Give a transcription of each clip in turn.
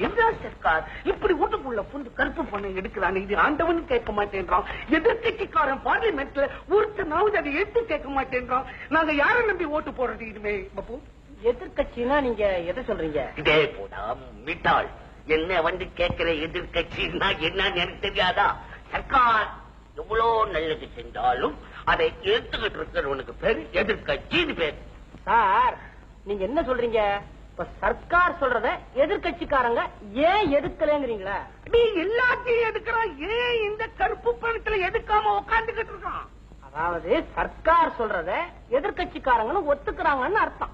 என்ன சர்க்கார் இப்படி வீட்டுக்குள்ள புந்து கருப்பு பணம் எடுக்கிறான்? இது ஆண்டவன் கேட்க மாட்டேன்றான், எதிர்கட்சிக்காரன் பார்லிமெண்ட்ல ஒருத்தனாவது அதை எடுத்து கேட்க மாட்டேன்றான். நாங்க யாரை நம்பி ஓட்டு போடுறது? இதுமே பப்பு எதிர்கட்சினா நீங்க எதை சொல்றீங்க? இதே போடா மிட்டாள், என்ன வந்து கேட்கிற எதிர்கட்சின்னா என்னன்னு எனக்கு தெரியாதா? சர்க்கார் எவ்வளவு நல்லது செஞ்சாலும் அதை எடுத்துக்கிட்டு இருக்கிறவனுக்கு பேரு எதிர்கட்சின்னு பேரு. சார் நீங்க என்ன சொல்றீங்க? இப்ப சர்க்கார் சொல்றத எதிர்கட்சிக்காரங்க ஏன் எதுக்கலங்கிறீங்களா? நீ எல்லாத்தையும் எதுக்குறான், ஏன் இந்த கருப்பு பணத்துல எதுக்காம உட்காந்துக்கிட்டு இருக்கான்? அதாவது சர்க்கார் சொல்றத எதிர்கட்சிக்காரங்களும் ஒத்துக்கிறாங்கன்னு அர்த்தம்.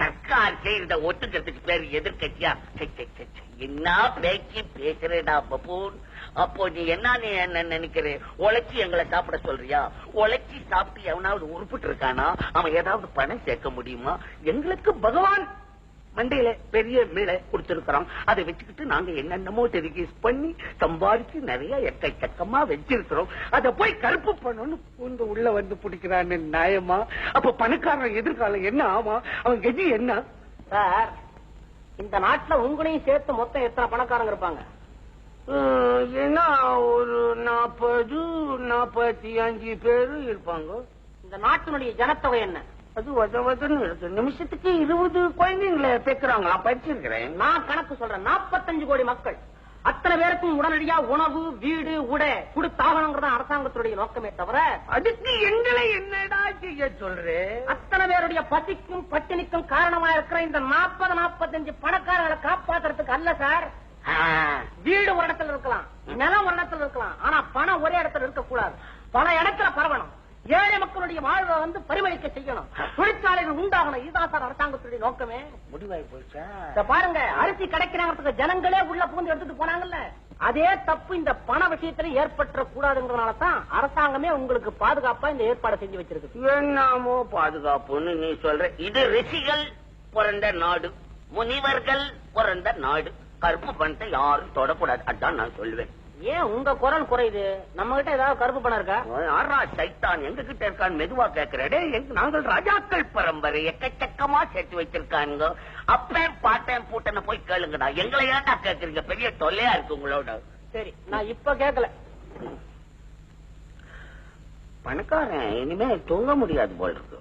சர்க்கார் செய்யறத ஒத்துக்கிறதுக்கு பேரு எதிர்கட்சியா? என்ன பேச்சு பேசுறேடா பப்பூன். அப்போ நீ என்ன நினைக்கிற? உழைச்சி எங்களை சாப்பிட சொல்றியா? உழைச்சி சாப்பிட்டு எவனாவது உருப்பிட்டு இருக்கானா? அவன் ஏதாவது பணம் சேர்க்க முடியுமா? எங்களுக்கு பகவான் மண்டையில பெரிய மீளை கொடுத்திருக்கிறோம். அதை வச்சுக்கிட்டு நாங்க என்னென்னமோ டெலிகேஸ் பண்ணி சம்பாதிச்சு நிறைய எக்கச்சக்கமா வச்சிருக்கிறோம். அதை போய் கருப்பு பண்ணணும்னு பூந்து உள்ள வந்து பிடிக்கிறான்னு நியாயமா? அப்ப பணக்காரன் எதிர்காலம் என்ன ஆமா? அவன் கெஜி என்ன? சார் இந்த நாட்டுல உங்களையும் சேர்த்து மொத்தம் எத்தனை பணக்காரங்க இருப்பாங்க? ஏன்னா ஒரு 40-45 பேரு இருப்பாங்க. இந்த நாட்டினுடைய ஜனத்தொகை என்ன? அது வதவதுன்னு இருக்கு. நிமிஷத்துக்கு 20 குழந்தைங்களை பேக்குறாங்களா? படிச்சிருக்கிறேன். நான் கணக்கு சொல்றேன். 45 கோடி மக்கள். அத்தனை பேருக்கும் உடனடியா உணவு, வீடு, உடை கொடுத்தாகணுங்கிறத அரசாங்கத்துடைய நோக்கமே தவிர அதுக்கு எங்களை என்னடா செய்ய சொல்றேன்? அத்தனை பேருடைய பசிக்கும் பட்டினிக்கும் காரணமா இருக்கிற இந்த 40-45 பணக்காரர்களை காப்பாத்துறதுக்கு அல்ல சார். வீடு ஒரு இடத்துல இருக்கலாம், நிலம் ஒரு இடத்துல இருக்கலாம், ஆனா பணம் ஒரே இடத்துல இருக்க கூடாது. பல இடத்துல பரவணும். ஏழை மக்களுடைய வாழ்வை வந்து பரிமளிக்க செய்யணும். தொழிற்சாலைகள் உண்டாகணும். இதுதான் சார் அரசாங்கத்துடைய நோக்கமே. முடிவாய் போச்சா? பாருங்க, அரிசி கிடைக்கிறாங்கிறதுக்கு ஜனங்களே உள்ள பூந்து எடுத்துட்டு போனாங்கல்ல, அதே தப்பு இந்த பண விஷயத்துல ஏற்பட்ட கூடாதுங்கிறதுனாலதான் அரசாங்கமே உங்களுக்கு பாதுகாப்பா இந்த ஏற்பாடு செஞ்சு வச்சிருக்கு. என்னமோ பாதுகாப்புன்னு நீ சொல்ற. இது ரிஷிகள் பிறந்த நாடு, முனிவர்கள் பிறந்த நாடு. கருப்பு பணத்தை யாரும் தொடக்கூடாது, அதான் நான் சொல்லுவேன். ஏன் உங்க குரல் குறையுது? நம்ம கிட்ட ஏதாவது கருப்பு பணம் இருக்கா? யாரா சைத்தான் எங்க கிட்ட இருக்கான்னு மெதுவா கேக்குறே. நாங்கள் ராஜாக்கள் பரம்பரை, எக்கச்சக்கமா சேர்த்து வச்சிருக்காங்க. அப்பேன் பாட்டேன் பூட்டனை போய் கேளுங்கடா. எங்களை ஏன்டா கேக்குறீங்க? பெரிய தொல்லையா இருக்கு உங்களோட. சரி, நான் இப்ப கேட்கல. பணக்காரன் இனிமே தூங்க முடியாது போல் இருக்கு.